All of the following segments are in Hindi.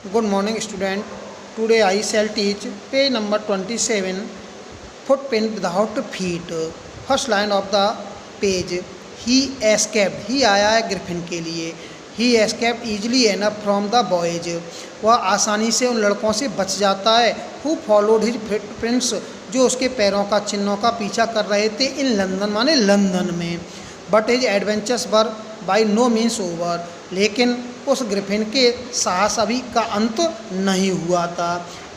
Good morning, student. Today I shall teach page number 27, footprint without feet. First line of the page. He escaped. He आया है ग्रिफिन के लिए. He escaped easily enough from the boys. वह आसानी से उन लड़कों से बच जाता है. Who followed his footprints, जो उसके पैरों का चिन्हों का पीछा कर रहे थे इन लंदन माने लंदन में. But his adventures were by no means over. लेकिन उस ग्रिफिन के साहस अभी का अंत नहीं हुआ था.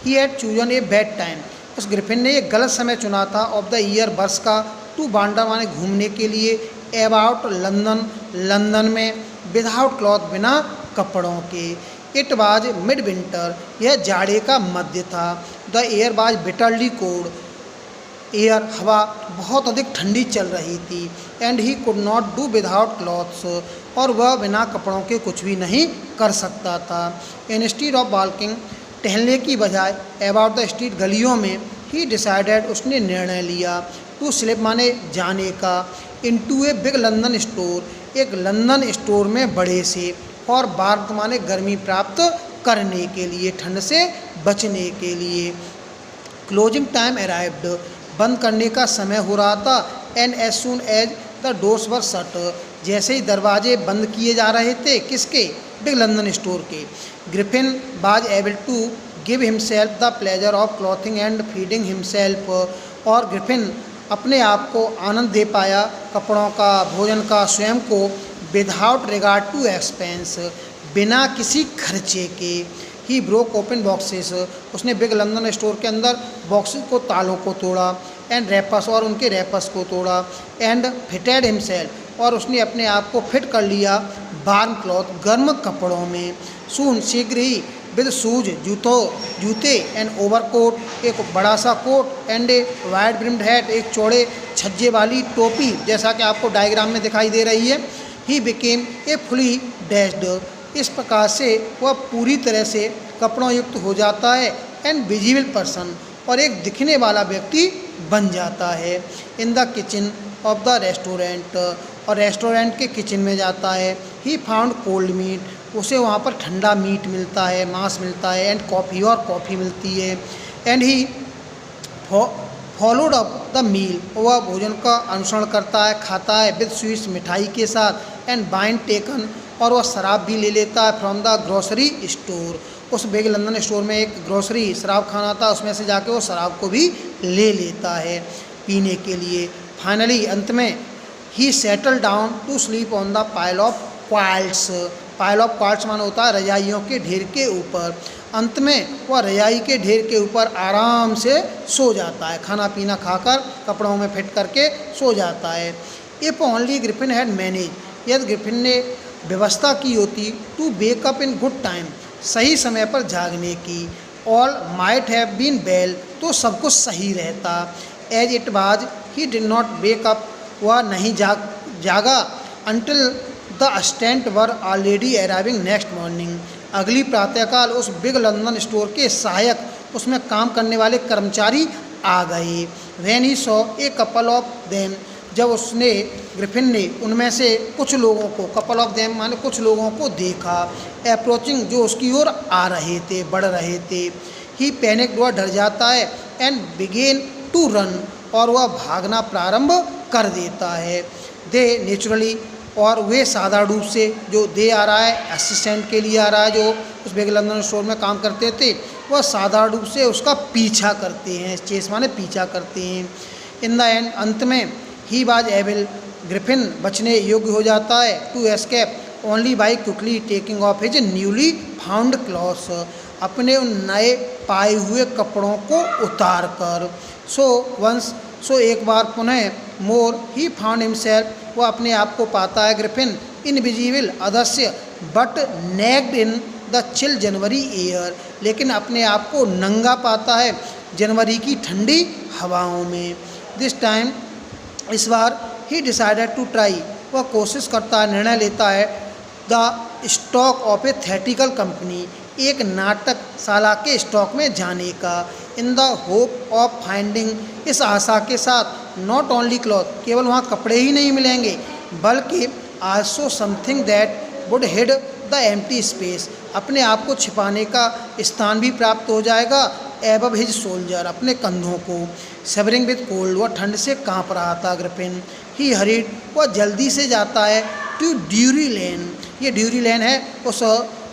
He had chosen a bad time. उस ग्रिफिन ने एक गलत समय चुना था ऑफ द ईयर वर्ष का. टू वांडर माने घूमने के लिए. अबाउट लंदन लंदन में. विदाउट क्लॉथ बिना कपड़ों के. It was mid winter. यह जाड़े का मध्य था. The air was bitterly cold. Air हवा बहुत अधिक ठंडी चल रही थी. And he could not do without clothes. और वह बिना कपड़ों के कुछ भी नहीं कर सकता था. इंस्टीड ऑफ वॉकिंग, टहलने की बजाय अबाउट द स्ट्रीट, गलियों में. ही डिसाइडेड, उसने निर्णय लिया. टू स्लिप माने जाने का. Into a big London store, एक लंदन स्टोर में बड़े से. और बार्थ माने गर्मी प्राप्त करने के लिए, ठंड से बचने के लिए. क्लोजिंग टाइम अराइव्ड, बंद करने का समय हो रहा था. And as soon as the doors were shut, जैसे ही दरवाजे बंद किए जा रहे थे. किसके? बिग लंदन स्टोर के. Griffin was able to give himself the pleasure of clothing and feeding himself. और ग्रिफिन अपने आप को आनंद दे पाया कपड़ों का, भोजन का, स्वयं को. विदाउट रिगार्ड टू एक्सपेंस, बिना किसी खर्चे के. ही ब्रोक ओपन बॉक्सेस, उसने बिग लंदन स्टोर के अंदर बॉक्सेस को, तालों को तोड़ा. एंड रैपर्स, और उनके रैपर्स को तोड़ा. एंड फिटेड हिमसेल्फ, और उसने अपने आप को फिट कर लिया वार्म क्लॉथ, गर्म कपड़ों में. सून, शीघ्र ही. विद शूज, जूते. एंड ओवरकोट, एक बड़ा सा coat. And a wide brimmed hat, एक चौड़े छज्जे वाली टोपी, जैसा कि आपको डायग्राम में दिखाई दे रही है. He became a fully dressed, इस प्रकार से वह पूरी तरह से कपड़ों युक्त हो जाता है. एंड विजिबल पर्सन, और एक दिखने वाला व्यक्ति बन जाता है. In the kitchen of the restaurant, और रेस्टोरेंट के किचन में जाता है. ही फाउंड कोल्ड मीट, उसे वहाँ पर ठंडा मीट मिलता है, मांस मिलता है. एंड कॉफ़ी, और कॉफ़ी मिलती है. And he followed up the meal, वह भोजन का अनुसरण करता है, खाता है. विद स्वीट्स, मिठाई के साथ. एंड वाइन टेकन, और वह शराब भी ले लेता है. फ्रॉम द ग्रोसरी स्टोर, उस बिग लंदन स्टोर में एक ग्रोसरी शराब खाना था, उसमें से जाके वो शराब को भी ले लेता है पीने के लिए. फाइनली, अंत में, he settle down to sleep on the pile of quilts. Pile of quilts माना होता है रजाइयों के ढेर के ऊपर. अंत में वह रजाई के ढेर के ऊपर आराम से सो जाता है, खाना पीना खाकर कपड़ों में फिट करके सो जाता है. If only Griffin had managed, यदि ग्रिफिन ने व्यवस्था की होती to wake up in good time, सही समय पर जागने की. All might have been well, तो सब कुछ सही रहता. As it was, he did not wake up, वह नहीं जागा. Until the assistants were already arriving next morning, अगली प्रातःकाल उस बिग लंदन स्टोर के सहायक, उसमें काम करने वाले कर्मचारी आ गए. When he saw a couple of them, जब उसने, ग्रिफिन ने उनमें से कुछ लोगों को, कपल ऑफ देम माने कुछ लोगों को देखा. अप्रोचिंग, जो उसकी ओर आ रहे थे, बढ़ रहे थे. ही पैनिक, वह डर जाता है. एंड बिगेन टू रन, और वह भागना प्रारंभ कर देता है. दे नेचुरली, और वे साधारण रूप से, जो दे आ रहा है असिस्टेंट के लिए आ रहा है, जो उस बिग लंदन स्टोर में काम करते थे, वह साधारण रूप से उसका पीछा करते हैं. चेस माने पीछा करते हैं. इन द एंड, अंत में, ही वाज एबल, ग्रिफिन बचने योग्य हो जाता है. To escape only by quickly taking off his newly found clothes, अपने उन नए पाए हुए कपड़ों को उतार कर. सो एक बार पुनः, मोर ही फाउंड हिमसेल्फ, वह अपने आप को पाता है ग्रिफिन, इनविजिबल, अदृश्य, but naked in the chill January air, लेकिन अपने आप को नंगा पाता है जनवरी की ठंडी हवाओं में. दिस टाइम, इस बार, ही डिसाइडेड टू ट्राई, वह कोशिश करता है, निर्णय लेता है. The stock of A theatrical company, एक नाटकशाला के स्टॉक में जाने का. In the hope of finding, इस आशा के साथ, नॉट ओनली क्लॉथ, केवल वहाँ कपड़े ही नहीं मिलेंगे, बल्कि also something that would hide the empty space, अपने आप को छिपाने का स्थान भी प्राप्त हो जाएगा। एबव हिज सोल्जर, अपने कंधों को। शवरिंग विद कोल्ड, वह ठंड से कांप रहा था। ग्रिफिन, ही हरीड, वह जल्दी से जाता है। टू ड्यूरी लेन, ये ड्यूरी लेन है उस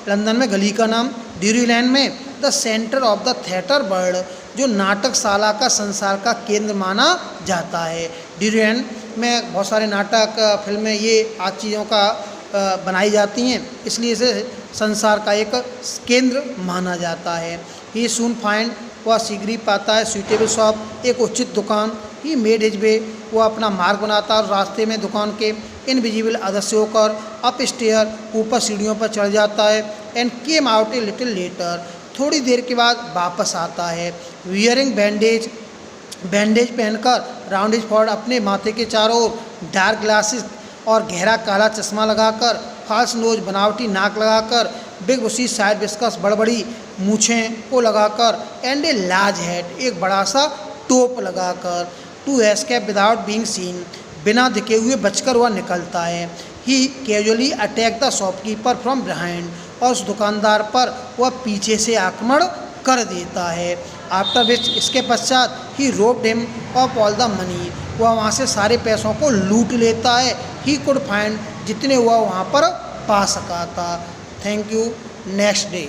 लंदन में गली का नाम। ड्यूरी लेन में the centre of the theatre world, जो नाटकशाला का संसार का केंद्र माना जाता है। ड्यूरी लेन में बहुत सारे नाटक फिल्में ये आज चीज़ों का बनाई जाती हैं, इसलिए इसे संसार का एक केंद्र माना जाता है। ही सून फाइंड, वह शीघ्र ही पाता है। सूटेबल शॉप, एक उचित दुकान। ही मेड हिज वे, वह अपना मार्ग बनाता है और रास्ते में दुकान के इनविजिबल अदृश्य होकर अप स्टेयर, ऊपर सीढ़ियों पर चढ़ जाता है। And came out a little letter, थोड़ी देर के बाद वापस आता है। वियरिंग बैंडेज, बैंडेज पहनकर, राउंड हिज फॉर, अपने माथे के चारों ओर, डार्क ग्लासेस और गहरा काला चश्मा लगाकर, फाल्स नोज, बनावटी नाक लगाकर, बिग उसी साइड विस्कस, बड़बड़ी मूछें को लगाकर, एंड ए लार्ज हेड, एक बड़ा सा टोप लगाकर। To escape without being seen, बिना दिखे हुए बचकर वह निकलता है। He casually attack the shopkeeper from behind, और उस दुकानदार पर वह पीछे से आक्रमण कर देता है। आफ्टर विच, इसके पश्चात, he robbed him of all the money, वह वहाँ से सारे पैसों को लूट लेता है। ही कुड फाइंड, जितने वह वहाँ पर पा सका था। Thank you. Next day.